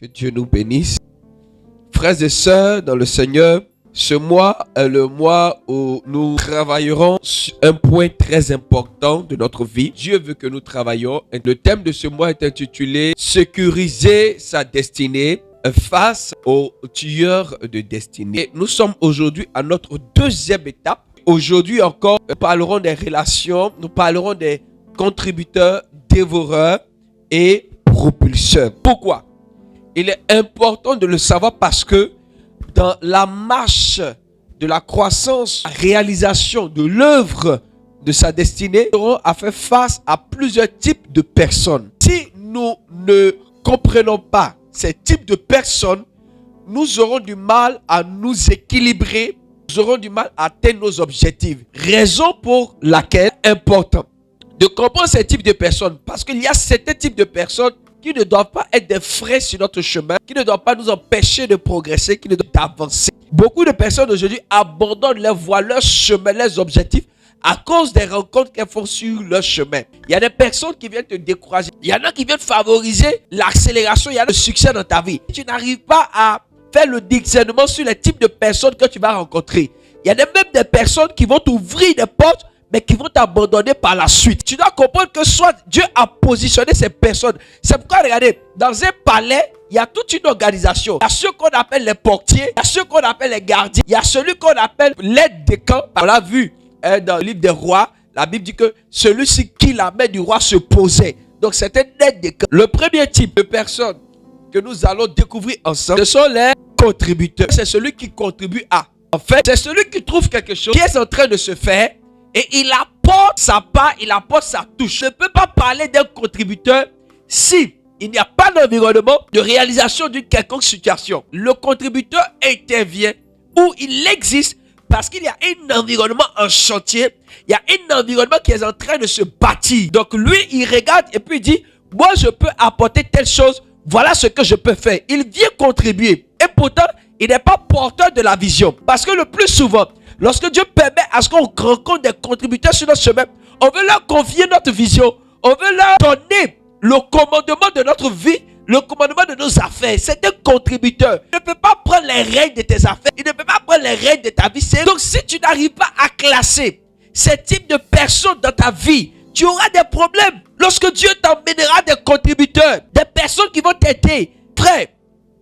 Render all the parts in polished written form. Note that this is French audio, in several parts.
Que Dieu nous bénisse. Frères et sœurs dans le Seigneur, ce mois est le mois où nous travaillerons sur un point très important de notre vie. Dieu veut que nous travaillions. Et le thème de ce mois est intitulé « Sécuriser sa destinée face aux tueurs de destinée ». Et nous sommes aujourd'hui à notre deuxième étape. Aujourd'hui encore, nous parlerons des relations, nous parlerons des contributeurs, dévoreurs et propulseurs. Pourquoi ? Il est important de le savoir parce que dans la marche de la croissance, la réalisation de l'œuvre de sa destinée, nous aurons à faire face à plusieurs types de personnes. Si nous ne comprenons pas ces types de personnes, nous aurons du mal à nous équilibrer, nous aurons du mal à atteindre nos objectifs. Raison pour laquelle c'est important de comprendre ces types de personnes, parce qu'il y a certains types de personnes qui ne doivent pas être des freins sur notre chemin, qui ne doivent pas nous empêcher de progresser, qui ne doivent pas avancer. Beaucoup de personnes aujourd'hui abandonnent leur voie, leur chemin, leurs objectifs à cause des rencontres qu'elles font sur leur chemin. Il y a des personnes qui viennent te décourager. Il y en a qui viennent favoriser l'accélération, il y a le succès dans ta vie. Tu n'arrives pas à faire le discernement sur les types de personnes que tu vas rencontrer. Il y a même des personnes qui vont t'ouvrir des portes, mais qui vont t'abandonner par la suite. Tu dois comprendre que soit Dieu a positionné ces personnes. C'est pourquoi, regardez, dans un palais, il y a toute une organisation. Il y a ceux qu'on appelle les portiers, il y a ceux qu'on appelle les gardiens, il y a celui qu'on appelle l'aide de camp. On l'a vu dans le livre des rois, la Bible dit que celui-ci qui la main du roi se posait. Donc c'est un aide de camp. Le premier type de personnes que nous allons découvrir ensemble, ce sont les contributeurs. C'est celui qui contribue à. En fait, c'est celui qui trouve quelque chose qui est en train de se faire. Et il apporte sa part, il apporte sa touche. Je ne peux pas parler d'un contributeur si il n'y a pas d'environnement de réalisation d'une quelconque situation. Le contributeur intervient où il existe parce qu'il y a un environnement en chantier. Il y a un environnement qui est en train de se bâtir. Donc lui, il regarde et puis il dit, moi je peux apporter telle chose. Voilà ce que je peux faire. Il vient contribuer. Et pourtant, il n'est pas porteur de la vision. Parce que le plus souvent, lorsque Dieu permet à ce qu'on rencontre des contributeurs sur notre chemin, on veut leur confier notre vision. On veut leur donner le commandement de notre vie, le commandement de nos affaires. C'est un contributeur. Il ne peut pas prendre les règles de tes affaires. Il ne peut pas prendre les règles de ta vie. Donc si tu n'arrives pas à classer ces types de personnes dans ta vie, tu auras des problèmes. Lorsque Dieu t'emmènera des contributeurs, des personnes qui vont t'aider. Frère,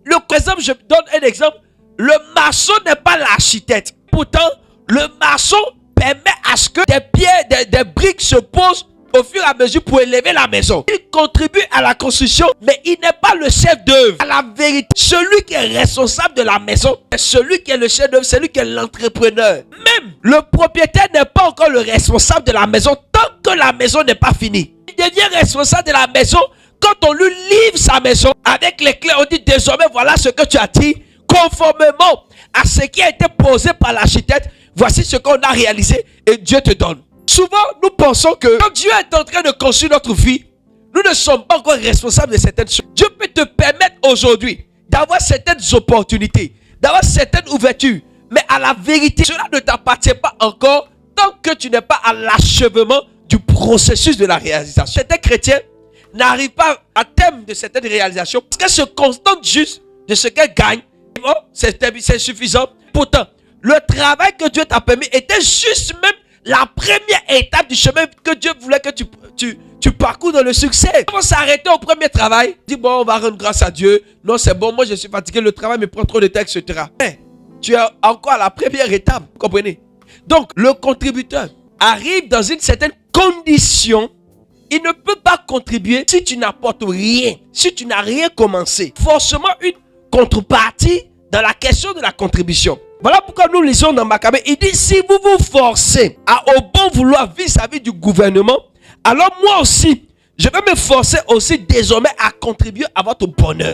par exemple, je donne un exemple. Le maçon n'est pas l'architecte. Pourtant, le maçon permet à ce que des pierres, des briques se posent au fur et à mesure pour élever la maison. Il contribue à la construction, mais il n'est pas le chef d'œuvre. À la vérité, celui qui est responsable de la maison, c'est celui qui est le chef d'œuvre, c'est lui qui est l'entrepreneur. Même le propriétaire n'est pas encore le responsable de la maison tant que la maison n'est pas finie. Il devient responsable de la maison quand on lui livre sa maison avec les clés. On dit désormais voilà ce que tu as dit, conformément à ce qui a été posé par l'architecte. Voici ce qu'on a réalisé et Dieu te donne. Souvent, nous pensons que quand Dieu est en train de construire notre vie, nous ne sommes pas encore responsables de certaines choses. Dieu peut te permettre aujourd'hui d'avoir certaines opportunités, d'avoir certaines ouvertures. Mais à la vérité, cela ne t'appartient pas encore tant que tu n'es pas à l'achèvement du processus de la réalisation. Certains chrétiens n'arrivent pas à terme de certaines réalisations parce qu'elles se contentent juste de ce qu'elles gagnent. Bon, c'est suffisant. Pourtant, le travail que Dieu t'a permis était juste même la première étape du chemin que Dieu voulait que tu parcours dans le succès. On s'arrêter au premier travail, dit bon, on va rendre grâce à Dieu. Non, c'est bon, moi je suis fatigué, le travail me prend trop de temps, etc. Mais tu es encore à la première étape, vous comprenez? Donc, le contributeur arrive dans une certaine condition. Il ne peut pas contribuer si tu n'apportes rien, si tu n'as rien commencé. Forcément, une contrepartie dans la question de la contribution. Voilà pourquoi nous lisons dans Maccabée, il dit si vous vous forcez au bon vouloir vis-à-vis du gouvernement, alors moi aussi, je vais me forcer aussi désormais à contribuer à votre bonheur.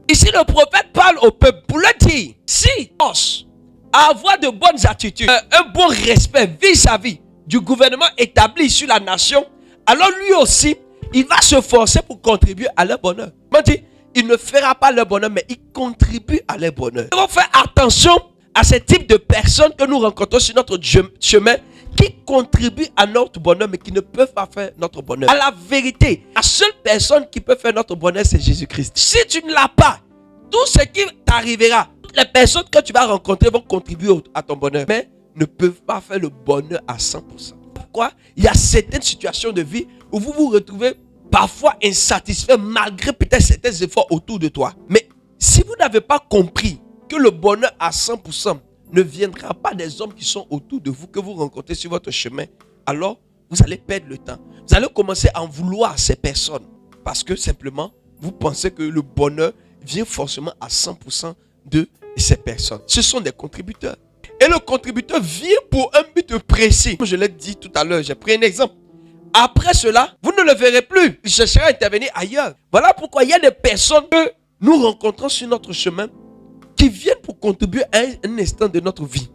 Ici, le prophète parle au peuple pour le dire, si force à avoir de bonnes attitudes, un bon respect vis-à-vis du gouvernement établi sur la nation, alors lui aussi, il va se forcer pour contribuer à leur bonheur. Il ne fera pas leur bonheur, mais il contribue à leur bonheur. Nous devons faire attention à ce type de personnes que nous rencontrons sur notre chemin qui contribuent à notre bonheur, mais qui ne peuvent pas faire notre bonheur. À la vérité, la seule personne qui peut faire notre bonheur, c'est Jésus-Christ. Si tu ne l'as pas, tout ce qui t'arrivera, toutes les personnes que tu vas rencontrer vont contribuer à ton bonheur, mais ne peuvent pas faire le bonheur à 100%. Pourquoi? Il y a certaines situations de vie où vous vous retrouvez parfois insatisfait malgré peut-être certains efforts autour de toi. Mais si vous n'avez pas compris que le bonheur à 100% ne viendra pas des hommes qui sont autour de vous, que vous rencontrez sur votre chemin, alors vous allez perdre le temps. Vous allez commencer à en vouloir à ces personnes parce que simplement, vous pensez que le bonheur vient forcément à 100% de ces personnes. Ce sont des contributeurs. Et le contributeur vient pour un but précis. Comme je l'ai dit tout à l'heure, j'ai pris un exemple. Après cela, vous ne le verrez plus. Il cherchera à intervenir ailleurs. Voilà pourquoi il y a des personnes que nous rencontrons sur notre chemin qui viennent pour contribuer à un instant de notre vie.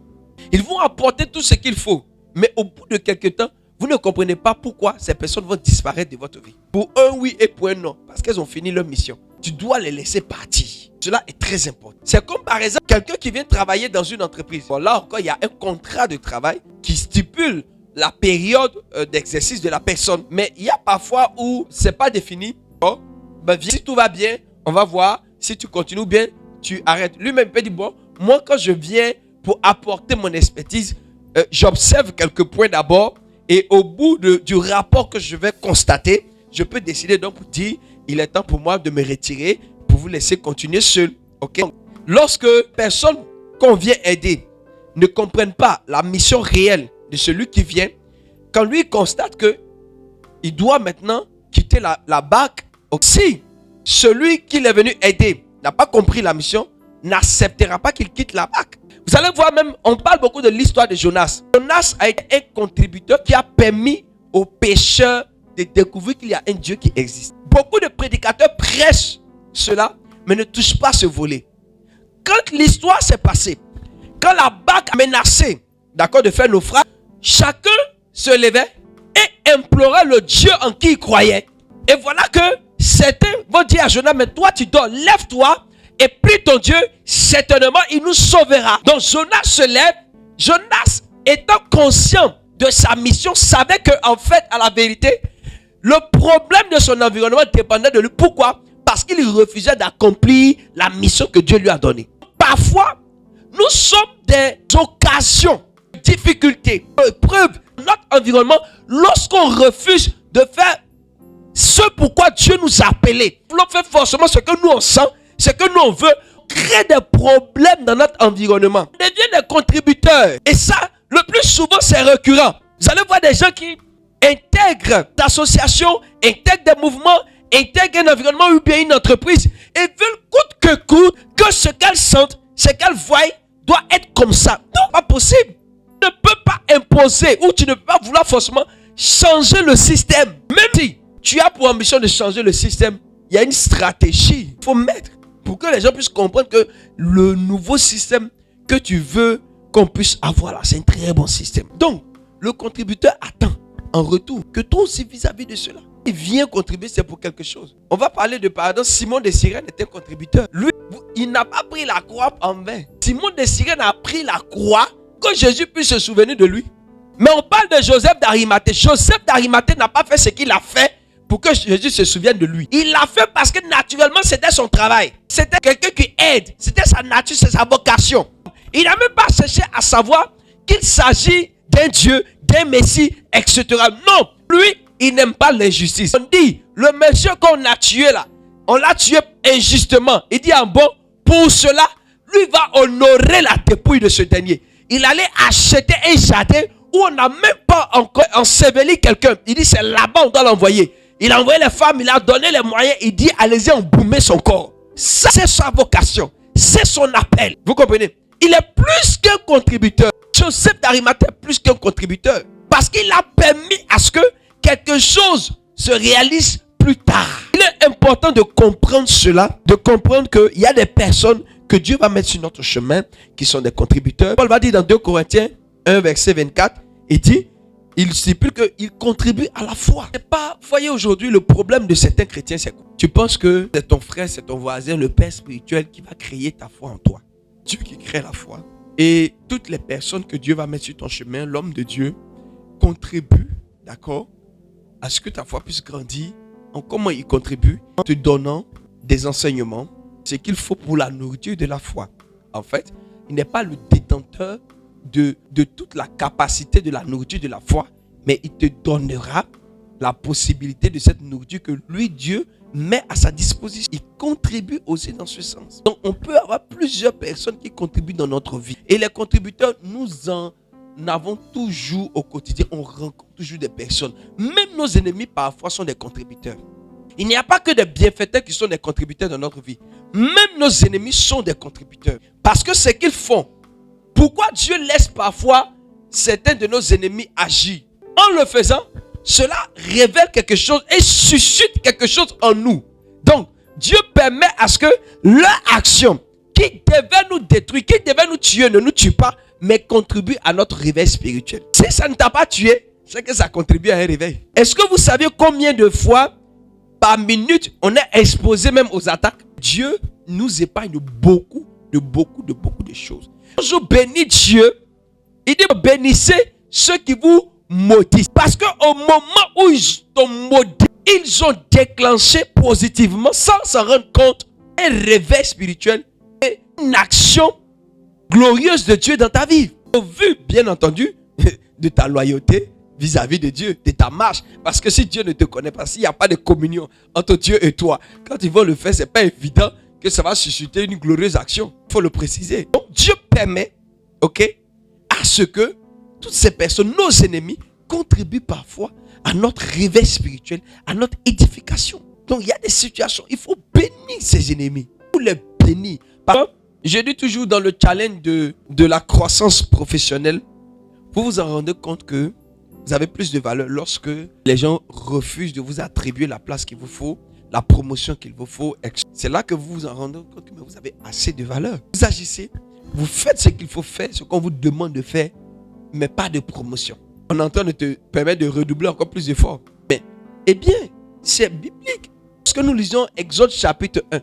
Ils vont apporter tout ce qu'il faut. Mais au bout de quelques temps, vous ne comprenez pas pourquoi ces personnes vont disparaître de votre vie. Pour un oui et pour un non. Parce qu'elles ont fini leur mission. Tu dois les laisser partir. Cela est très important. C'est comme par exemple quelqu'un qui vient travailler dans une entreprise. Bon, là encore, il y a un contrat de travail qui stipule la période d'exercice de la personne. Mais il y a parfois où c'est pas défini. Bon, ben, si tout va bien, on va voir. Si tu continues bien, tu arrêtes. Lui-même peut dire, bon, moi quand je viens pour apporter mon expertise, j'observe quelques points d'abord. Et au bout du rapport que je vais constater, je peux décider donc pour dire, il est temps pour moi de me retirer pour vous laisser continuer seul. Okay? Lorsque personne qu'on vient aider ne comprennent pas la mission réelle de celui qui vient, quand lui constate que il doit maintenant quitter la barque, si celui qui est venu aider n'a pas compris la mission, n'acceptera pas qu'il quitte la barque. Vous allez voir même, on parle beaucoup de l'histoire de Jonas. Jonas a été un contributeur qui a permis aux pécheurs de découvrir qu'il y a un Dieu qui existe. Beaucoup de prédicateurs prêchent cela, mais ne touchent pas ce volet. Quand l'histoire s'est passée, quand la barque a menacé, d'accord, de faire naufrage, chacun se levait et implorait le Dieu en qui il croyait. Et voilà que certains vont dire à Jonas, mais toi tu dors, lève-toi et prie ton Dieu, certainement il nous sauvera. Donc Jonas se lève. Jonas, étant conscient de sa mission, savait que en fait, à la vérité, le problème de son environnement dépendait de lui. Pourquoi? Parce qu'il refusait d'accomplir la mission que Dieu lui a donnée. Parfois, nous sommes des occasions, difficultés, épreuves, notre environnement, lorsqu'on refuse de faire ce pourquoi Dieu nous a appelés. On fait forcément ce que nous on sent, ce que nous on veut, crée des problèmes dans notre environnement. On devient des contributeurs. Et ça, le plus souvent, c'est récurrent. Vous allez voir des gens qui intègrent d'associations, intègrent des mouvements, intègrent un environnement ou bien une entreprise et veulent coûte que coûte que ce qu'elles sentent, ce qu'elles voient doit être comme ça. Non, pas possible. Tu ne peux pas imposer ou tu ne peux pas vouloir forcément changer le système. Même si tu as pour ambition de changer le système, il y a une stratégie qu'il faut mettre pour que les gens puissent comprendre que le nouveau système que tu veux qu'on puisse avoir là, c'est un très bon système. Donc, le contributeur attend en retour que toi aussi vis-à-vis de cela, il vient contribuer, c'est pour quelque chose. On va parler de, par exemple, Simon de Cyrène était un contributeur. Lui, il n'a pas pris la croix en vain. Simon de Cyrène a pris la croix que Jésus puisse se souvenir de lui. Mais on parle de Joseph d'Arimathée. Joseph d'Arimathée n'a pas fait ce qu'il a fait pour que Jésus se souvienne de lui. Il l'a fait parce que naturellement, c'était son travail. C'était quelqu'un qui aide. C'était sa nature, c'est sa vocation. Il n'a même pas cherché à savoir qu'il s'agit d'un Dieu, d'un Messie, etc. Non, lui, il n'aime pas l'injustice. On dit, le monsieur qu'on a tué là, on l'a tué injustement. Il dit, bon, pour cela, lui va honorer la dépouille de ce dernier. Il allait acheter un jardin où on n'a même pas encore enseveli quelqu'un. Il dit, c'est là-bas on doit l'envoyer. Il a envoyé les femmes, il a donné les moyens. Il dit, allez-y embaumer son corps. Ça, c'est sa vocation. C'est son appel. Vous comprenez? Il est plus qu'un contributeur. Joseph d'Arimathée est plus qu'un contributeur. Parce qu'il a permis à ce que quelque chose se réalise plus tard. Il est important de comprendre cela, de comprendre qu'il y a des personnes que Dieu va mettre sur notre chemin qui sont des contributeurs. Paul va dire dans 2 Corinthiens 1 verset 24, il dit, il stipule qu'il contribue à la foi. C'est pas, voyez aujourd'hui le problème de certains chrétiens, c'est quoi? Tu penses que c'est ton frère, c'est ton voisin, le père spirituel qui va créer ta foi en toi. Dieu qui crée la foi. Et toutes les personnes que Dieu va mettre sur ton chemin, l'homme de Dieu, contribue, d'accord, à ce que ta foi puisse grandir. Comment il contribue? En te donnant des enseignements, ce qu'il faut pour la nourriture de la foi. En fait, il n'est pas le détenteur de toute la capacité de la nourriture de la foi, mais il te donnera la possibilité de cette nourriture que lui, Dieu, met à sa disposition. Il contribue aussi dans ce sens. Donc, on peut avoir plusieurs personnes qui contribuent dans notre vie. Et les contributeurs, nous en avons toujours au quotidien. On rencontre toujours des personnes. Même nos ennemis, parfois, sont des contributeurs. Il n'y a pas que des bienfaiteurs qui sont des contributeurs dans notre vie. Même nos ennemis sont des contributeurs. Parce que ce qu'ils font, pourquoi Dieu laisse parfois certains de nos ennemis agir? En le faisant, cela révèle quelque chose et suscite quelque chose en nous. Donc, Dieu permet à ce que leur action qui devait nous détruire, qui devait nous tuer, ne nous tue pas, mais contribue à notre réveil spirituel. Si ça ne t'a pas tué, c'est que ça contribue à un réveil. Est-ce que vous savez combien de fois par minute on est exposé même aux attaques? Dieu nous épargne beaucoup de choses. Je bénis Dieu. Il dit bénissez ceux qui vous maudissent. Parce qu'au moment où ils t'ont maudit, ils ont déclenché positivement, sans s'en rendre compte, un réveil spirituel et une action glorieuse de Dieu dans ta vie. Au vu, bien entendu, de ta loyauté vis-à-vis de Dieu, de ta marche. Parce que si Dieu ne te connaît pas, s'il n'y a pas de communion entre Dieu et toi, quand ils vont le faire, ce n'est pas évident que ça va susciter une glorieuse action. Il faut le préciser. Donc Dieu permet, à ce que toutes ces personnes, nos ennemis, contribuent parfois à notre réveil spirituel, à notre édification. Donc il y a des situations, il faut bénir ses ennemis. Il faut les bénir. Par exemple, je dis toujours dans le challenge de la croissance professionnelle, vous vous en rendez compte que vous avez plus de valeur lorsque les gens refusent de vous attribuer la place qu'il vous faut, la promotion qu'il vous faut. C'est là que vous vous en rendez compte que vous avez assez de valeur. Vous agissez, vous faites ce qu'il faut faire, ce qu'on vous demande de faire, mais pas de promotion. On est en train de te permettre de redoubler encore plus d'efforts. Mais, eh bien, c'est biblique. Lorsque nous lisons Exode chapitre 1,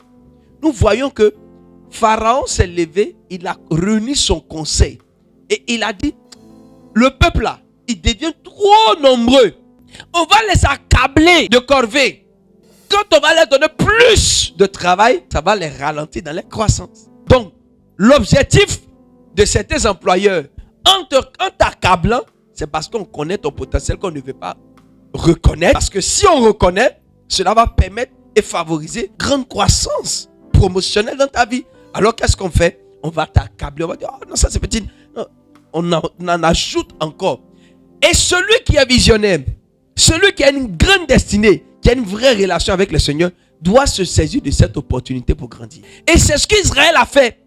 nous voyons que Pharaon s'est levé, il a réuni son conseil et il a dit, le peuple là, il devient trop nombreux. On va les accabler de corvée. Quand on va leur donner plus de travail, ça va les ralentir dans leur croissance. Donc, l'objectif de certains employeurs, en t'accablant, c'est parce qu'on connaît ton potentiel qu'on ne veut pas reconnaître. Parce que si on reconnaît, cela va permettre et favoriser grande croissance promotionnelle dans ta vie. Alors qu'est-ce qu'on fait? On va t'accabler, on va dire, oh non, ça c'est petit. Non, on en ajoute encore. Et celui qui est visionnaire, celui qui a une grande destinée, qui a une vraie relation avec le Seigneur, doit se saisir de cette opportunité pour grandir. Et c'est ce qu'Israël a fait.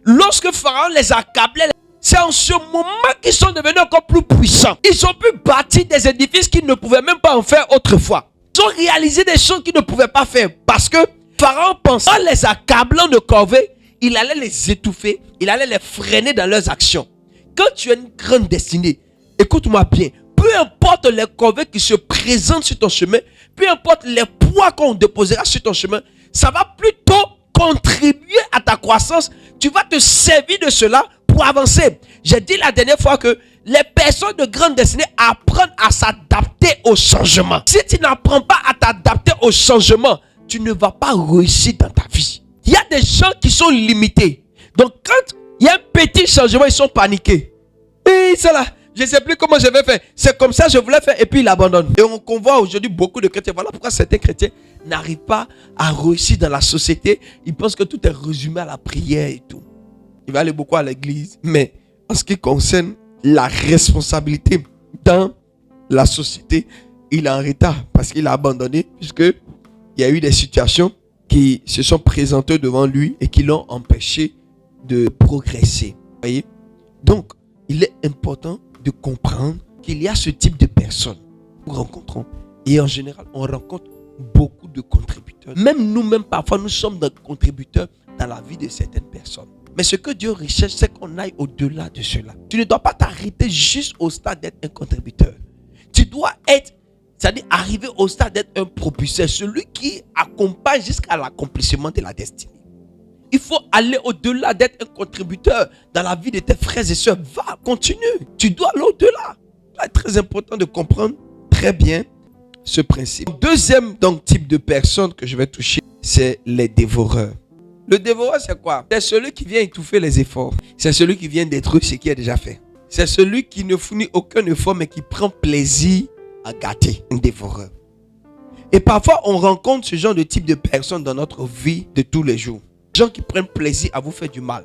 Lorsque Pharaon les accablait, c'est en ce moment qu'ils sont devenus encore plus puissants. Ils ont pu bâtir des édifices qu'ils ne pouvaient même pas en faire autrefois. Ils ont réalisé des choses qu'ils ne pouvaient pas faire. Parce que Pharaon pensait, en les accablant de corvée, il allait les étouffer, il allait les freiner dans leurs actions. Quand tu as une grande destinée, écoute-moi bien, peu importe les corvées qui se présentent sur ton chemin, peu importe les poids qu'on déposera sur ton chemin, ça va plutôt contribuer à ta croissance. Tu vas te servir de cela pour avancer. J'ai dit la dernière fois que les personnes de grande destinée apprennent à s'adapter au changement. Si tu n'apprends pas à t'adapter au changement, tu ne vas pas réussir dans ta vie. Il y a des gens qui sont limités. Donc quand il y a un petit changement, ils sont paniqués. Et c'est là. Je ne sais plus comment je vais faire. C'est comme ça, je voulais faire et puis il abandonne. Et on voit aujourd'hui beaucoup de chrétiens. Voilà pourquoi certains chrétiens n'arrivent pas à réussir dans la société. Ils pensent que tout est résumé à la prière et tout. Il va aller beaucoup à l'église. Mais en ce qui concerne la responsabilité dans la société, il est en retard parce qu'il a abandonné. Puisqu'il y a eu des situations qui se sont présentées devant lui et qui l'ont empêché de progresser. Vous voyez? Donc, il est important de comprendre qu'il y a ce type de personnes que nous rencontrons. Et en général, on rencontre beaucoup de contributeurs. Même nous-mêmes, parfois, nous sommes des contributeurs dans la vie de certaines personnes. Mais ce que Dieu recherche, c'est qu'on aille au-delà de cela. Tu ne dois pas t'arrêter juste au stade d'être un contributeur. Tu dois être, c'est-à-dire arriver au stade d'être un propulseur, celui qui accompagne jusqu'à l'accomplissement de la destinée. Il faut aller au-delà d'être un contributeur dans la vie de tes frères et sœurs. Va, continue. Tu dois aller au-delà. C'est très important de comprendre très bien ce principe. Deuxième donc type de personne que je vais toucher, c'est les dévoreurs. Le dévoreur, c'est quoi? C'est celui qui vient étouffer les efforts. C'est celui qui vient détruire ce qui est déjà fait. C'est celui qui ne fournit aucun effort, mais qui prend plaisir à gâter. Un dévoreur. Et parfois, on rencontre ce genre de type de personnes dans notre vie de tous les jours. Des gens qui prennent plaisir à vous faire du mal.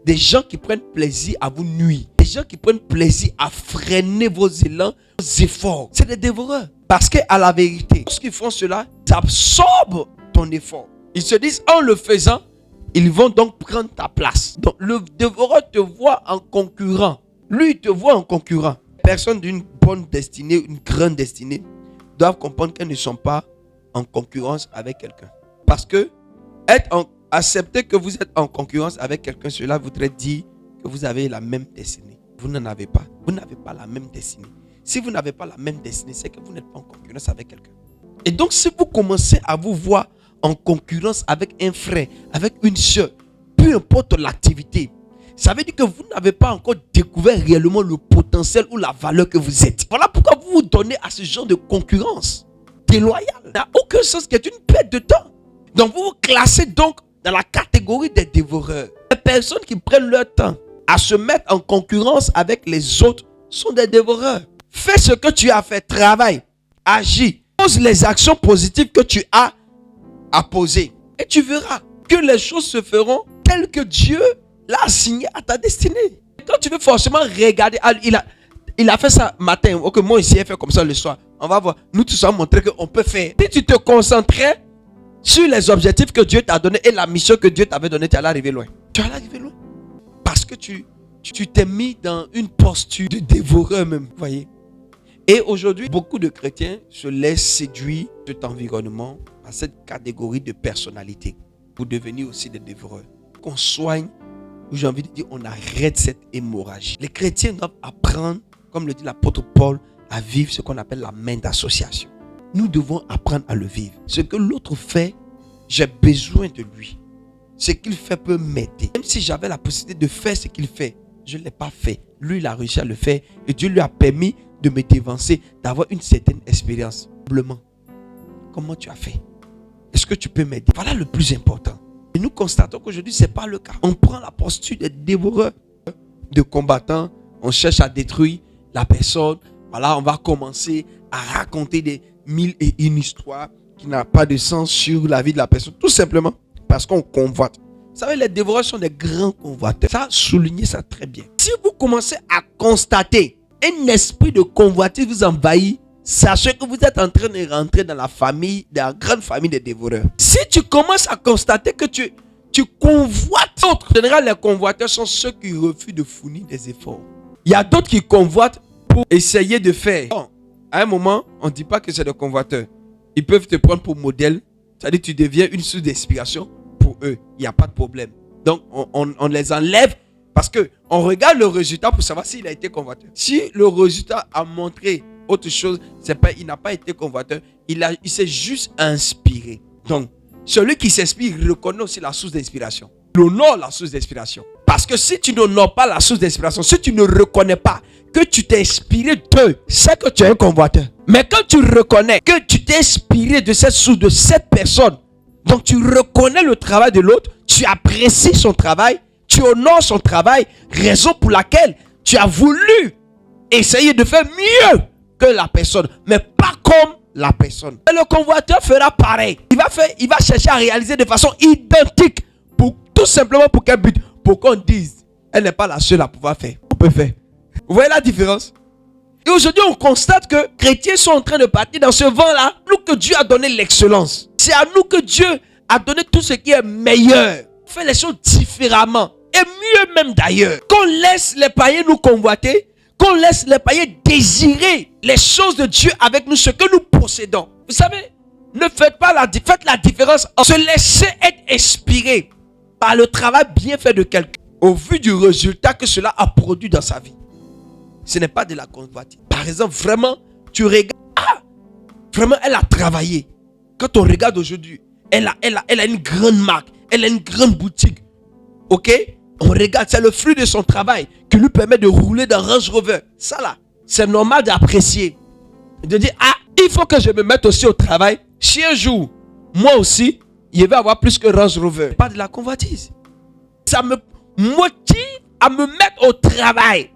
Des gens qui prennent plaisir à vous nuire. Des gens qui prennent plaisir à freiner vos élans, vos efforts. C'est des dévoreurs. Parce qu'à la vérité, lorsqu'ils font cela, ça absorbe ton effort. Ils se disent, en le faisant, ils vont donc prendre ta place. Donc, le dévoreur te voit en concurrent. Lui, il te voit en concurrent. Les personnes d'une bonne destinée, une grande destinée, doivent comprendre qu'elles ne sont pas en concurrence avec quelqu'un. Parce que accepter que vous êtes en concurrence avec quelqu'un, cela voudrait dire que vous avez la même destinée. Vous n'en avez pas. Vous n'avez pas la même destinée. Si vous n'avez pas la même destinée, c'est que vous n'êtes pas en concurrence avec quelqu'un. Et donc, si vous commencez à vous voir en concurrence avec un frère, avec une soeur, peu importe l'activité, ça veut dire que vous n'avez pas encore découvert réellement le potentiel ou la valeur que vous êtes. Voilà pourquoi vous vous donnez à ce genre de concurrence déloyale. Ça n'a aucun sens, qui est une perte de temps. Donc, vous vous classez donc dans la catégorie des dévoreurs. Les personnes qui prennent leur temps à se mettre en concurrence avec les autres sont des dévoreurs. Fais ce que tu as fait, travaille, agis, pose les actions positives que tu as à poser. Et tu verras que les choses se feront telles que Dieu l'a assigné à ta destinée. Quand tu veux forcément regarder, il a fait ça matin, ok, moi ici, il fait comme ça le soir. On va voir, nous tous allons montrer qu'on peut faire. Si tu te concentrais sur les objectifs que Dieu t'a donnés et la mission que Dieu t'avait donnée, tu allais arriver loin. Tu allais arriver loin. Parce que tu t'es mis dans une posture de dévoreur même, vous voyez. Et aujourd'hui, beaucoup de chrétiens se laissent séduire de cet environnement, à cette catégorie de personnalité, pour devenir aussi des dévoreurs. Qu'on soigne, j'ai envie de dire, on arrête cette hémorragie. Les chrétiens doivent apprendre, comme le dit l'apôtre Paul, à vivre ce qu'on appelle la main d'association. Nous devons apprendre à le vivre. Ce que l'autre fait, j'ai besoin de lui. Ce qu'il fait peut m'aider. Même si j'avais la possibilité de faire ce qu'il fait, je ne l'ai pas fait. Lui, il a réussi à le faire et Dieu lui a permis de me dévancer, d'avoir une certaine expérience. Simplement, comment tu as fait? Est-ce que tu peux m'aider? Voilà le plus important. Et nous constatons qu'aujourd'hui, ce n'est pas le cas. On prend la posture de dévoreur, de combattant. On cherche à détruire la personne. Voilà, on va commencer à raconter des mille et une histoires qui n'ont pas de sens sur la vie de la personne. Tout simplement parce qu'on convoite. Vous savez, les dévoreurs sont des grands convoiteurs. Ça, soulignez ça très bien. Si vous commencez à constater un esprit de convoitise vous envahit, sachez que vous êtes en train de rentrer dans la famille, dans la grande famille des dévoreurs. Si tu commences à constater que tu convoites d'autres, en général, les convoiteurs sont ceux qui refusent de fournir des efforts. Il y a d'autres qui convoitent pour essayer de faire. Bon, à un moment, on ne dit pas que c'est des convoiteurs. Ils peuvent te prendre pour modèle. C'est-à-dire que tu deviens une source d'inspiration pour eux. Il n'y a pas de problème. Donc, on les enlève parce qu'on regarde le résultat pour savoir s'il a été convoiteur. Si le résultat a montré autre chose, il n'a pas été convoiteur. Il s'est juste inspiré. Donc, celui qui s'inspire reconnaît aussi la source d'inspiration. Il honore la source d'inspiration. Parce que si tu n'honores pas la source d'inspiration, si tu ne reconnais pas que tu t'es inspiré d'eux, c'est que tu es un convoiteur. Mais quand tu reconnais que tu t'es inspiré de cette source, de cette personne, donc tu reconnais le travail de l'autre, tu apprécies son travail, tu honores son travail, raison pour laquelle tu as voulu essayer de faire mieux que la personne, mais pas comme la personne. Et le convoiteur fera pareil. Il va chercher à réaliser de façon identique, tout simplement pour quel but? Pour qu'on dise, elle n'est pas la seule à pouvoir faire. On peut faire. Vous voyez la différence? Et aujourd'hui, on constate que les chrétiens sont en train de partir dans ce vent-là. Nous que Dieu a donné l'excellence. C'est à nous que Dieu a donné tout ce qui est meilleur. On fait les choses différemment. Et mieux même d'ailleurs. Qu'on laisse les païens nous convoiter. Qu'on laisse les païens désirer les choses de Dieu avec nous, ce que nous possédons. Vous savez, ne faites pas faites la différence en se laisser être inspiré par le travail bien fait de quelqu'un au vu du résultat que cela a produit dans sa vie. Ce n'est pas de la convoitise. Par exemple, vraiment, tu regardes. Vraiment, elle a travaillé. Quand on regarde aujourd'hui, elle a une grande marque. Elle a une grande boutique. Ok? On regarde, c'est le fruit de son travail qui lui permet de rouler dans Range Rover. Ça là, c'est normal d'apprécier. De dire, ah, il faut que je me mette aussi au travail. Si un jour, moi aussi, il va avoir plus que Range Rover. Pas de la convoitise. Ça me motive à me mettre au travail.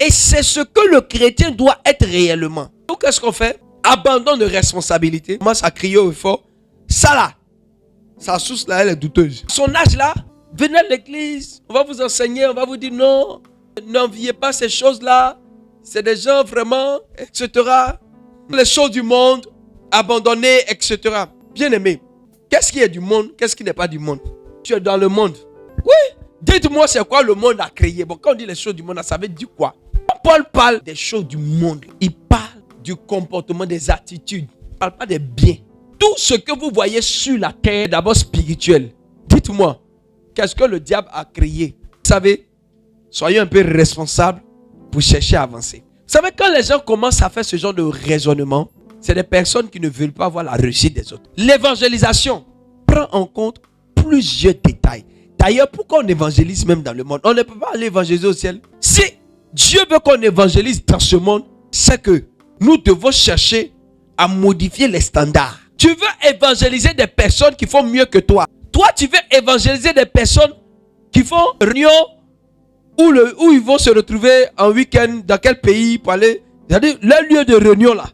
Et c'est ce que le chrétien doit être réellement. Donc, qu'est-ce qu'on fait? Abandon de responsabilité. Moi, ça crie au fort. Ça là, sa source là, elle est douteuse. Son âge là, venez à l'église, on va vous enseigner, on va vous dire non, n'enviez pas ces choses-là. C'est des gens vraiment, etc. Les choses du monde, abandonnées, etc. Bien aimé, qu'est-ce qui est du monde, qu'est-ce qui n'est pas du monde? Tu es dans le monde. Oui, dites-moi c'est quoi le monde a créé. Bon, quand on dit les choses du monde, ça veut dire quoi? Paul parle des choses du monde. Il parle du comportement, des attitudes. Il ne parle pas des biens. Tout ce que vous voyez sur la terre est d'abord spirituel. Dites-moi, qu'est-ce que le diable a créé? Vous savez, soyez un peu responsables pour chercher à avancer. Vous savez, quand les gens commencent à faire ce genre de raisonnement, c'est des personnes qui ne veulent pas voir la réussite des autres. L'évangélisation prend en compte plusieurs détails. D'ailleurs, pourquoi on évangélise même dans le monde? On ne peut pas aller évangéliser au ciel. Si Dieu veut qu'on évangélise dans ce monde, c'est que nous devons chercher à modifier les standards. Tu veux évangéliser des personnes qui font mieux que toi. Toi, tu veux évangéliser des personnes qui font réunion où ils vont se retrouver en week-end dans quel pays pour aller. C'est-à-dire, leur lieu de réunion là.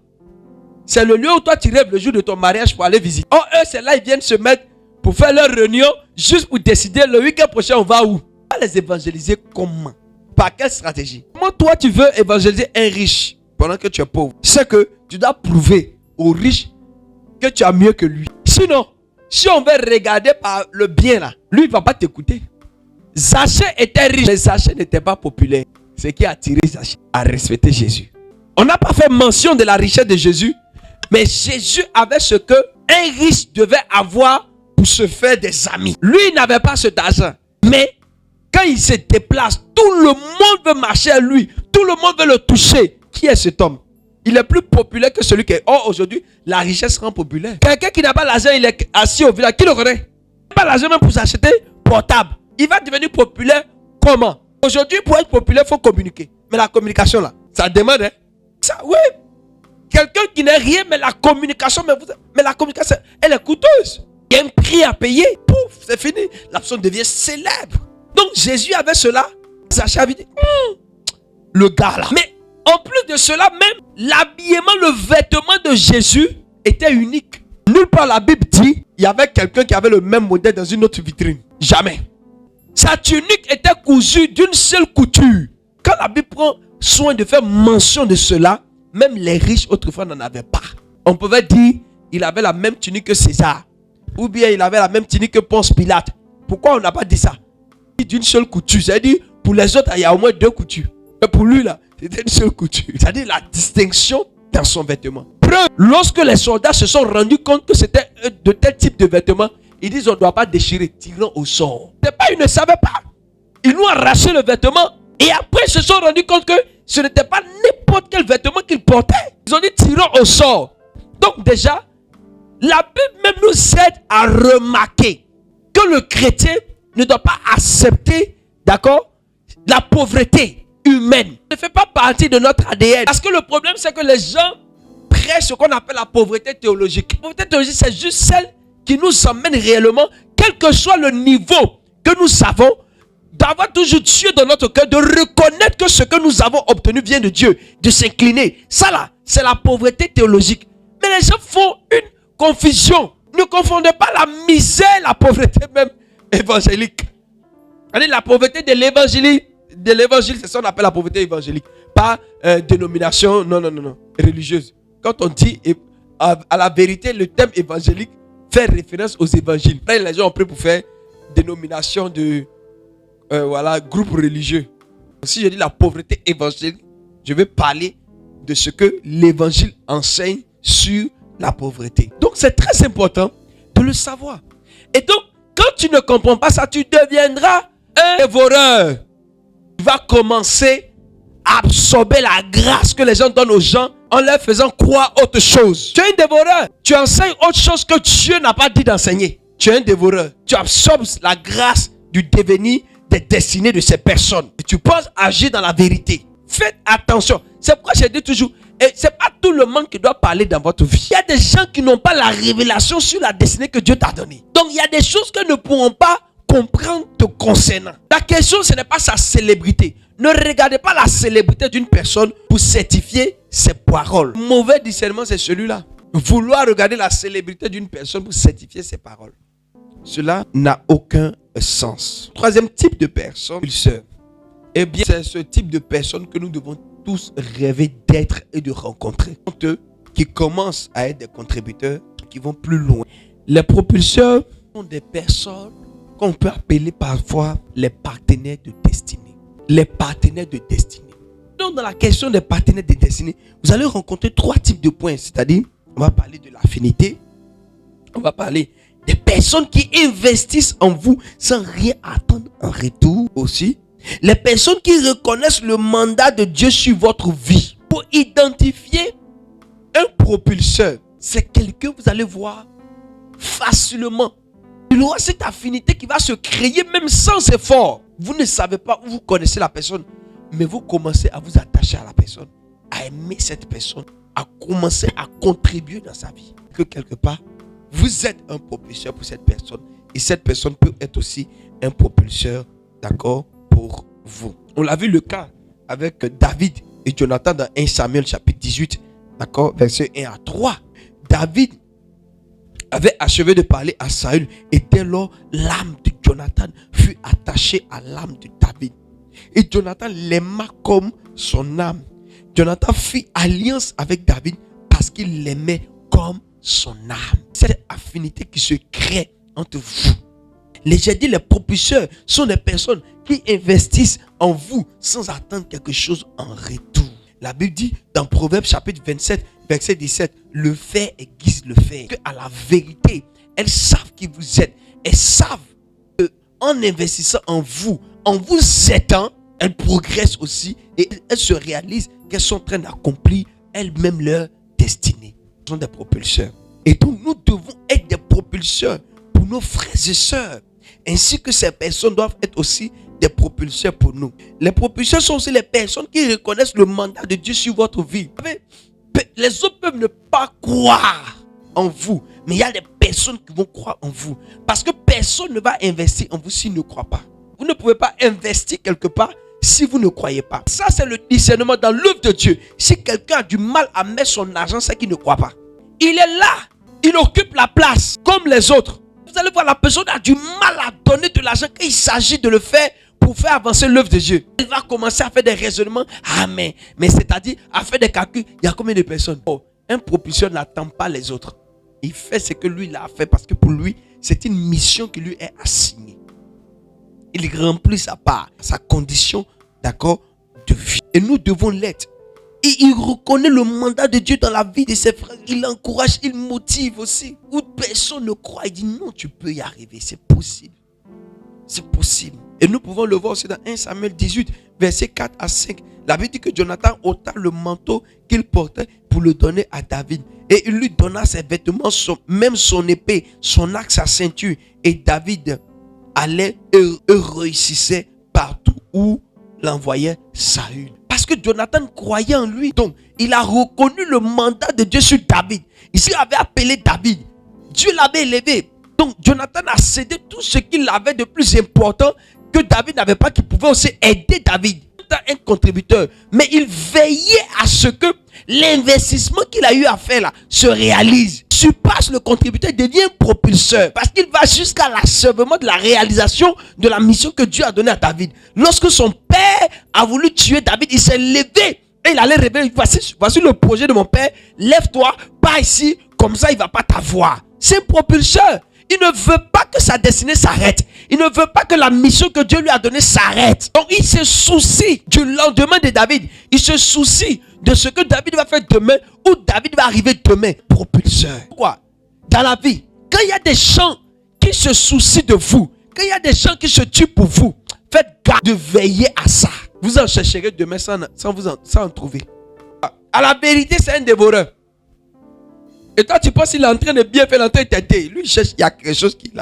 C'est le lieu où toi tu rêves le jour de ton mariage pour aller visiter. Oh, eux, c'est là, ils viennent se mettre pour faire leur réunion juste pour décider le week-end prochain on va où. On va les évangéliser comment? Par quelle stratégie? Comment toi tu veux évangéliser un riche pendant que tu es pauvre? C'est que tu dois prouver aux riches que tu as mieux que lui. Sinon, si on veut regarder par le bien là, lui il ne va pas t'écouter. Zachée était riche, mais Zachée n'était pas populaire. Ce qui a attiré Zachée à respecter Jésus. On n'a pas fait mention de la richesse de Jésus, mais Jésus avait ce que un riche devait avoir pour se faire des amis. Lui, il n'avait pas cet argent. Mais quand il se déplace, tout le monde veut marcher à lui. Tout le monde veut le toucher. Qui est cet homme? Il est plus populaire que celui qui est. Oh, aujourd'hui, la richesse rend populaire. Quelqu'un qui n'a pas l'argent, il est assis au village. Qui le connaît? Il n'a pas l'argent même pour s'acheter portable. Il va devenir populaire comment? Aujourd'hui, pour être populaire, il faut communiquer. Mais la communication là, ça demande, hein? Ça, oui. Quelqu'un qui n'est rien, mais la communication, mais la communication, elle est coûteuse. Il y a un prix à payer. Pouf, c'est fini. La personne devient célèbre. Donc Jésus avait cela. Zachée avait dit, le gars là. Mais en plus de cela, même l'habillement, le vêtement de Jésus était unique. Nulle part la Bible dit, il y avait quelqu'un qui avait le même modèle dans une autre vitrine. Jamais. Sa tunique était cousue d'une seule couture. Quand la Bible prend soin de faire mention de cela, même les riches autrefois n'en avaient pas. On pouvait dire, il avait la même tunique que César. Ou bien il avait la même tunique que Ponce Pilate. Pourquoi on n'a pas dit ça? D'une seule couture. C'est-à-dire, pour les autres, il y a au moins deux coutures. Mais pour lui, là, c'était une seule couture. C'est-à-dire la distinction dans son vêtement. Preuve, lorsque les soldats se sont rendus compte que c'était de tel type de vêtements, ils disent on ne doit pas déchirer, tirant au sort. C'est pas, ils ne savaient pas. Ils nous ont arraché le vêtement. Et après, ils se sont rendus compte que ce n'était pas n'importe quel vêtement qu'ils portaient. Ils ont dit tirant au sort. Donc déjà, la Bible même nous aide à remarquer que le chrétien ne doit pas accepter, d'accord, la pauvreté humaine. Ça ne fait pas partie de notre ADN. Parce que le problème, c'est que les gens prêchent ce qu'on appelle la pauvreté théologique. La pauvreté théologique, c'est juste celle qui nous emmène réellement, quel que soit le niveau que nous avons, d'avoir toujours Dieu dans notre cœur, de reconnaître que ce que nous avons obtenu vient de Dieu, de s'incliner. Ça là, c'est la pauvreté théologique. Mais les gens font une confusion. Ne confondez pas la misère, la pauvreté même évangélique. La pauvreté de l'évangile, c'est ça qu'on appelle la pauvreté évangélique. Pas dénomination, non, religieuse. Quand on dit à la vérité, le thème évangélique fait référence aux évangiles. Après, les gens ont pris pour faire dénomination de groupe religieux. Si je dis la pauvreté évangélique, je vais parler de ce que l'évangile enseigne sur la pauvreté. Donc c'est très important de le savoir. Et donc, quand tu ne comprends pas ça, tu deviendras un dévoreur. Tu vas commencer à absorber la grâce que les gens donnent aux gens en leur faisant croire autre chose. Tu es un dévoreur. Tu enseignes autre chose que Dieu n'a pas dit d'enseigner. Tu es un dévoreur. Tu absorbes la grâce du devenir des destinées de ces personnes. Et tu penses agir dans la vérité. Faites attention. C'est pourquoi j'ai dit toujours, et c'est pas tout le monde qui doit parler dans votre vie. Il y a des gens qui n'ont pas la révélation sur la destinée que Dieu t'a donnée. Donc il y a des choses que ne pourront pas comprendre te concernant. La question, ce n'est pas sa célébrité. Ne regardez pas la célébrité d'une personne pour certifier ses paroles. Le mauvais discernement, c'est celui-là. Vouloir regarder la célébrité d'une personne pour certifier ses paroles. Cela n'a aucun sens. Troisième type de personne, propulseur. Eh bien, c'est ce type de personne que nous devons tous rêver d'être et de rencontrer. Eux qui commencent à être des contributeurs, qui vont plus loin. Les propulseurs sont des personnes qu'on peut appeler parfois les partenaires de destinée. Les partenaires de destinée. Donc, dans la question des partenaires de destinée, vous allez rencontrer trois types de points. C'est-à-dire, on va parler de l'affinité. On va parler des personnes qui investissent en vous sans rien attendre en retour aussi. Les personnes qui reconnaissent le mandat de Dieu sur votre vie. Pour identifier un propulseur, c'est quelqu'un que vous allez voir facilement. Il aura cette affinité qui va se créer même sans effort. Vous ne savez pas où vous connaissez la personne, mais vous commencez à vous attacher à la personne, à aimer cette personne, à commencer à contribuer dans sa vie. Que quelque part, vous êtes un propulseur pour cette personne et cette personne peut être aussi un propulseur, d'accord, pour vous. On l'a vu le cas avec David et Jonathan dans 1 Samuel chapitre 18, d'accord, versets 1 à 3. David avait achevé de parler à Saül et dès lors l'âme de Jonathan fut attachée à l'âme de David. Et Jonathan l'aima comme son âme. Jonathan fit alliance avec David parce qu'il l'aimait comme son âme. Cette affinité qui se crée entre vous. J'ai dit, les propulseurs sont des personnes qui investissent en vous sans attendre quelque chose en retour. La Bible dit dans Proverbes chapitre 27, verset 17, le fer aiguise le fer. Que à la vérité, elles savent qui vous êtes. Elles savent qu'en investissant en vous aidant, elles progressent aussi et elles se réalisent qu'elles sont en train d'accomplir elles-mêmes leur destinée. Elles sont des propulseurs. Et donc nous devons être des propulseurs pour nos frères et sœurs. Ainsi que ces personnes doivent être aussi des propulseurs pour nous. Les propulseurs sont aussi les personnes qui reconnaissent le mandat de Dieu sur votre vie. Les autres peuvent ne pas croire en vous, mais il y a des personnes qui vont croire en vous. Parce que personne ne va investir en vous s'il ne croit pas. Vous ne pouvez pas investir quelque part si vous ne croyez pas. Ça, c'est le discernement dans l'œuvre de Dieu. Si quelqu'un a du mal à mettre son argent, c'est qu'il ne croit pas. Il est là, il occupe la place comme les autres. Vous allez voir, la personne a du mal à donner de l'argent quand il s'agit de le faire pour faire avancer l'œuvre de Dieu. Elle va commencer à faire des raisonnements. Ah mais c'est-à-dire à faire des calculs. Il y a combien de personnes? Un propulseur n'attend pas les autres. Il fait ce que lui il a fait parce que pour lui, c'est une mission qui lui est assignée. Il remplit sa part, sa condition, d'accord, de vie. Et nous devons l'être. Et il reconnaît le mandat de Dieu dans la vie de ses frères. Il encourage, il motive aussi. Où personne ne croit, il dit non, tu peux y arriver, c'est possible. C'est possible. Et nous pouvons le voir aussi dans 1 Samuel 18, versets 4 à 5. La Bible dit que Jonathan ôta le manteau qu'il portait pour le donner à David. Et il lui donna ses vêtements, même son épée, son axe, sa ceinture. Et David allait et réussissait partout où l'envoyait Saül. Parce que Jonathan croyait en lui. Donc, il a reconnu le mandat de Dieu sur David. Ici, il avait appelé David. Dieu l'avait élevé. Donc, Jonathan a cédé tout ce qu'il avait de plus important que David n'avait pas, qui pouvait aussi aider David. Un contributeur. Mais il veillait à ce que l'investissement qu'il a eu à faire là se réalise. Surpasse le contributeur, devient propulseur. Parce qu'il va jusqu'à l'achèvement de la réalisation de la mission que Dieu a donnée à David. Lorsque son père a voulu tuer David, il s'est levé et il allait révéler, voici le projet de mon père, lève-toi, pas ici, comme ça il ne va pas t'avoir. C'est un propulseur. Il ne veut pas que sa destinée s'arrête. Il ne veut pas que la mission que Dieu lui a donnée s'arrête. Donc il se soucie du lendemain de David. Il se soucie de ce que David va faire demain, où David va arriver demain. Propulseur. Pourquoi? Dans la vie, quand il y a des gens qui se soucient de vous, quand il y a des gens qui se tuent pour vous, faites garde de veiller à ça. Vous en chercherez demain sans en trouver. À la vérité, c'est un dévoreur. Et toi, tu penses qu'il est en train de bien faire, l'entrée de t'aider. Lui, il cherche, il y a quelque chose qui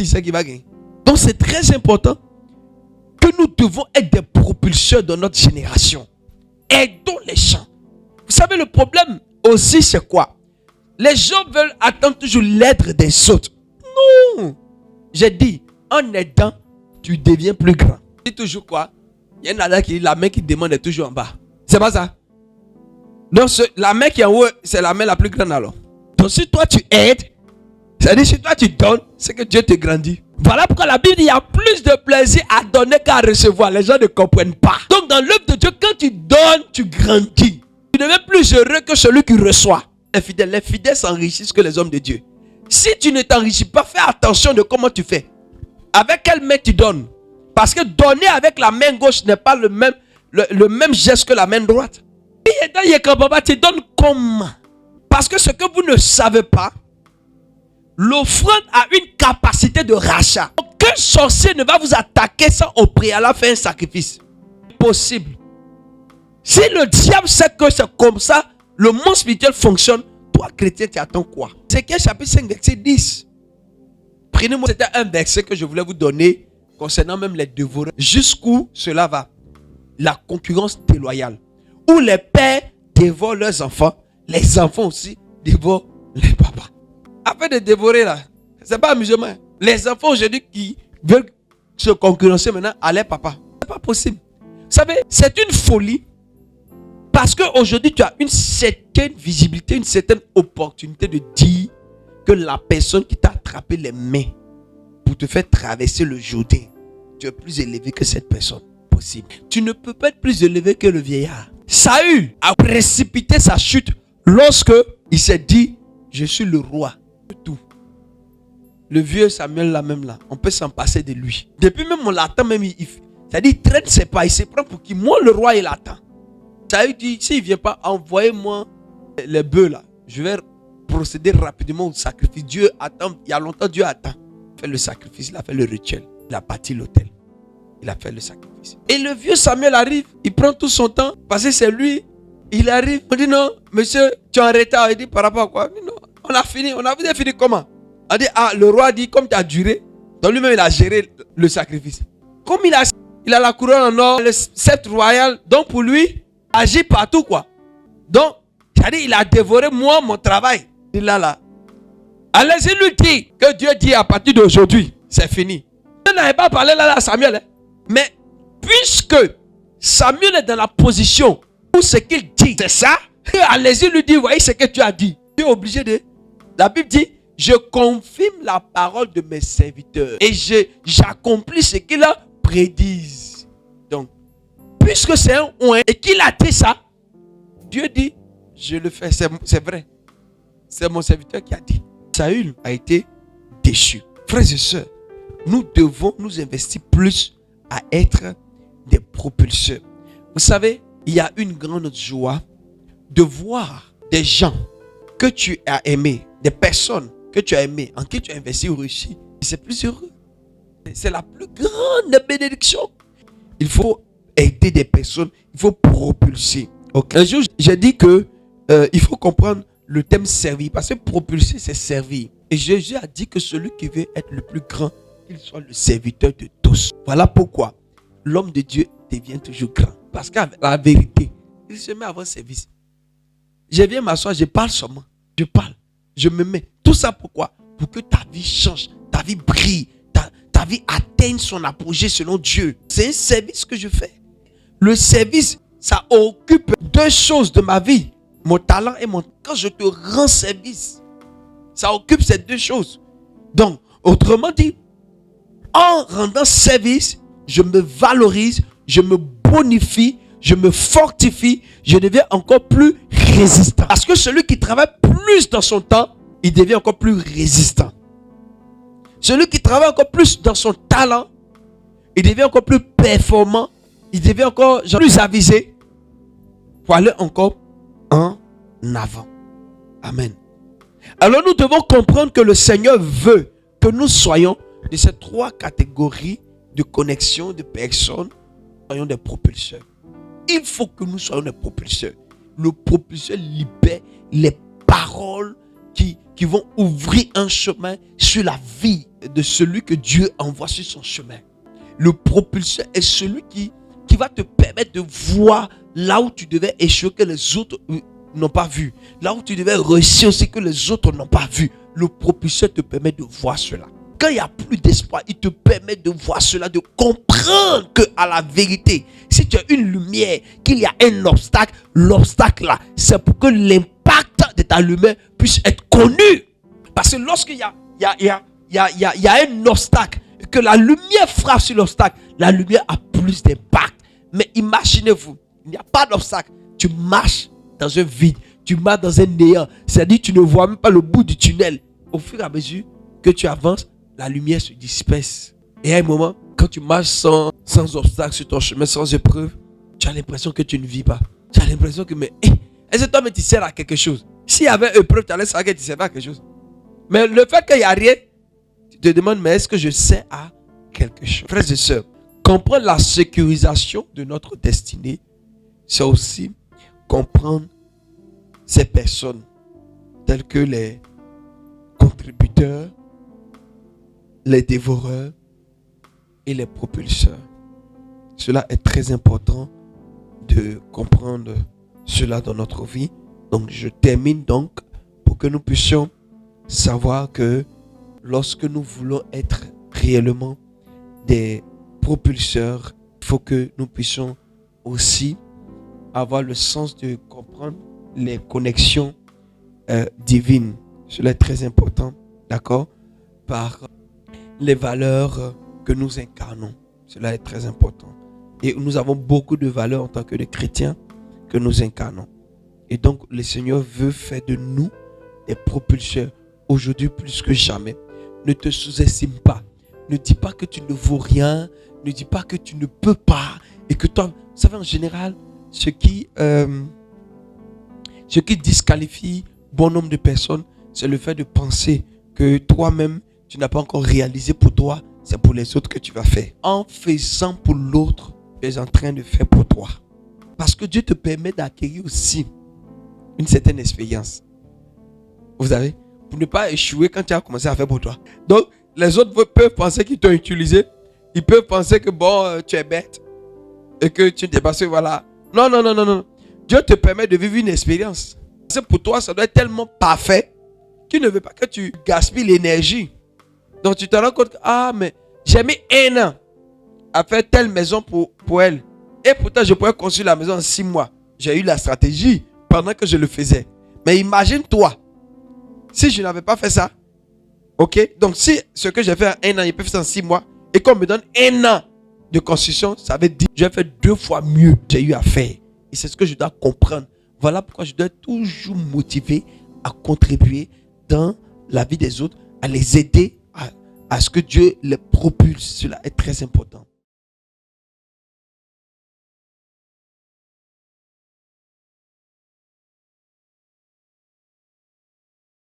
sait qu'il va gagner. Donc, c'est très important que nous devons être des propulseurs dans notre génération. aidons les gens. Vous savez, le problème aussi, c'est quoi? Les gens veulent attendre toujours l'aide des autres. Non. J'ai dit, en aidant, tu deviens plus grand. C'est toujours quoi? Il y en a qui la main qui demande est toujours en bas. C'est pas ça? Donc, la main qui est en haut, c'est la main la plus grande alors. Donc, si toi tu aides, c'est-à-dire si toi tu donnes, c'est que Dieu te grandit. Voilà pourquoi la Bible dit il y a plus de plaisir à donner qu'à recevoir. Les gens ne comprennent pas. Donc, dans l'œuvre de Dieu, quand tu donnes, tu grandis. Tu deviens plus heureux que celui qui reçoit. Les fidèles s'enrichissent que les hommes de Dieu. Si tu ne t'enrichis pas, fais attention de comment tu fais. Avec quelle main tu donnes? Parce que donner avec la main gauche n'est pas le même geste que la main droite. Tu donnes comment? Parce que ce que vous ne savez pas, l'offrande a une capacité de rachat. Aucun sorcier ne va vous attaquer sans au préalable faire un sacrifice. Impossible. Si le diable sait que c'est comme ça, le monde spirituel fonctionne, toi chrétien, tu attends quoi? C'est quel chapitre 5, verset 10. Prenez-moi, c'était un verset que je voulais vous donner concernant même les dévoreurs. Jusqu'où cela va? La concurrence déloyale. Où les pères dévorent leurs enfants, les enfants aussi dévorent les papas. Afin de dévorer là, c'est pas amusement. Les enfants aujourd'hui qui veulent se concurrencer maintenant à leur papa, c'est pas possible. Vous savez, c'est une folie. Parce qu'aujourd'hui, tu as une certaine visibilité, une certaine opportunité de dire que la personne qui t'a attrapé les mains pour te faire traverser le Jourdain, tu es plus élevé que cette personne. Possible. Tu ne peux pas être plus élevé que le vieillard. Saül a précipité sa chute lorsque il s'est dit, je suis le roi de tout. Le vieux Samuel là même là, on peut s'en passer de lui. Depuis même on l'attend même, c'est-à-dire il traite ses pas, il se prend pour qui? Moi le roi il attend. Saül dit, s'il ne vient pas, envoyez-moi les bœufs là. Je vais procéder rapidement au sacrifice. Dieu attend, il y a longtemps Dieu attend. Il a fait le sacrifice, il a fait le rituel. Il a bâti l'autel. Il a fait le sacrifice. Et le vieux Samuel arrive, il prend tout son temps, parce que c'est lui. Il arrive, on dit non, monsieur, tu es en retard. Il dit par rapport à quoi? Il dit non, on a fini, vous avez fini comment? On dit, ah, le roi dit, comme tu as duré, donc lui-même il a géré le sacrifice. Comme il a la couronne en or, le sceptre royal, donc pour lui, agit partout quoi. Donc, c'est-à-dire il a dévoré moi mon travail. Il là. Allez-y lui dire que Dieu dit à partir d'aujourd'hui, c'est fini. Je n'avais pas parlé là à Samuel. Hein. Mais puisque Samuel est dans la position où ce qu'il dit, c'est ça, allez-y lui dire, voyez ce que tu as dit. Tu es obligé de... La Bible dit, je confirme la parole de mes serviteurs et j'accomplis ce qu'il a prédit. Donc, puisque c'est un oint et qu'il a dit ça, Dieu dit, je le fais, c'est vrai. C'est mon serviteur qui a dit. Saül a été déchu. Frères et sœurs, nous devons nous investir plus à être des propulseurs. Vous savez, il y a une grande joie de voir des gens que tu as aimés, des personnes que tu as aimées, en qui tu as investi ou réussi. C'est plus heureux. C'est la plus grande bénédiction. Il faut aider des personnes, il faut propulser. Okay. Un jour, j'ai dit que il faut comprendre le thème servir, parce que propulser, c'est servir. Et Jésus a dit que celui qui veut être le plus grand, qu'il soit le serviteur de tous. Voilà pourquoi l'homme de Dieu devient toujours grand. Parce qu'à la vérité, il se met à votre service. Je viens m'asseoir, je parle seulement. Je parle, je me mets. Tout ça pourquoi? Pour que ta vie change, ta vie brille, ta vie atteigne son apogée selon Dieu. C'est un service que je fais. Le service, ça occupe deux choses de ma vie. Mon talent et mon... Quand je te rends service, ça occupe ces deux choses. Donc, autrement dit, en rendant service, je me valorise, je me bonifie, je me fortifie, je deviens encore plus résistant. Parce que celui qui travaille plus dans son temps, il devient encore plus résistant. Celui qui travaille encore plus dans son talent, il devient encore plus performant, il devient encore plus avisé pour aller encore en avant. Amen. Alors nous devons comprendre que le Seigneur veut que nous soyons de ces trois catégories de connexion de personnes, soyons des propulseurs. Il faut que nous soyons des propulseurs. Le propulseur libère les paroles qui vont ouvrir un chemin sur la vie de celui que Dieu envoie sur son chemin. Le propulseur est celui qui va te permettre de voir là où tu devais échouer que les autres n'ont pas vu. Là où tu devais réussir aussi que les autres n'ont pas vu. Le propulseur te permet de voir cela. Quand il n'y a plus d'espoir, il te permet de voir cela, de comprendre que à la vérité, si tu as une lumière, qu'il y a un obstacle, l'obstacle là, c'est pour que l'impact de ta lumière puisse être connu. Parce que lorsqu'il y a un obstacle, que la lumière frappe sur l'obstacle, la lumière a plus d'impact. Mais imaginez-vous, il n'y a pas d'obstacle. Tu marches dans un vide, tu marches dans un néant. C'est-à-dire tu ne vois même pas le bout du tunnel. Au fur et à mesure que tu avances, la lumière se disperse. Et à un moment, quand tu marches sans obstacle sur ton chemin, sans épreuve, tu as l'impression que tu ne vis pas. Tu as l'impression que, mais, est-ce que toi, mais tu sers à quelque chose? S'il y avait épreuve, tu allais savoir que tu servais à quelque chose. Mais le fait qu'il n'y a rien, tu te demandes, mais est-ce que je sers à quelque chose? Frères et sœurs, comprendre la sécurisation de notre destinée, c'est aussi comprendre ces personnes, telles que les contributeurs, les dévoreurs et les propulseurs. Cela est très important de comprendre cela dans notre vie. Donc je termine donc pour que nous puissions savoir que lorsque nous voulons être réellement des propulseurs, il faut que nous puissions aussi avoir le sens de comprendre les connexions divines. Cela est très important, d'accord? Par les valeurs que nous incarnons. Cela est très important. Et nous avons beaucoup de valeurs en tant que des chrétiens que nous incarnons. Et donc, le Seigneur veut faire de nous des propulseurs aujourd'hui plus que jamais. Ne te sous-estime pas. Ne dis pas que tu ne vaux rien. Ne dis pas que tu ne peux pas. Et que toi, vous savez, en général, ce qui disqualifie bon nombre de personnes, c'est le fait de penser que toi-même, tu n'as pas encore réalisé pour toi, c'est pour les autres que tu vas faire. En faisant pour l'autre, tu es en train de faire pour toi. Parce que Dieu te permet d'acquérir aussi une certaine expérience. Vous savez, pour ne pas échouer quand tu as commencé à faire pour toi. Donc, les autres peuvent penser qu'ils t'ont utilisé. Ils peuvent penser que bon, tu es bête. Et que tu t'es passé, voilà. Non. Dieu te permet de vivre une expérience. C'est pour toi, ça doit être tellement parfait qu'il ne veut pas que tu gaspilles l'énergie. Donc tu te rends compte que, mais j'ai mis 1 an à faire telle maison pour elle. Et pourtant, je pourrais construire la maison en 6 mois. J'ai eu la stratégie pendant que je le faisais. Mais imagine-toi, si je n'avais pas fait ça, ok? Donc si ce que j'ai fait en 1 an, il peut faire ça en 6 mois, et qu'on me donne 1 an de construction, ça veut dire que j'ai fait 2 fois mieux que j'ai eu à faire. Et c'est ce que je dois comprendre. Voilà pourquoi je dois être toujours motivé à contribuer dans la vie des autres, à les aider à ce que Dieu les propulse. Cela est très important.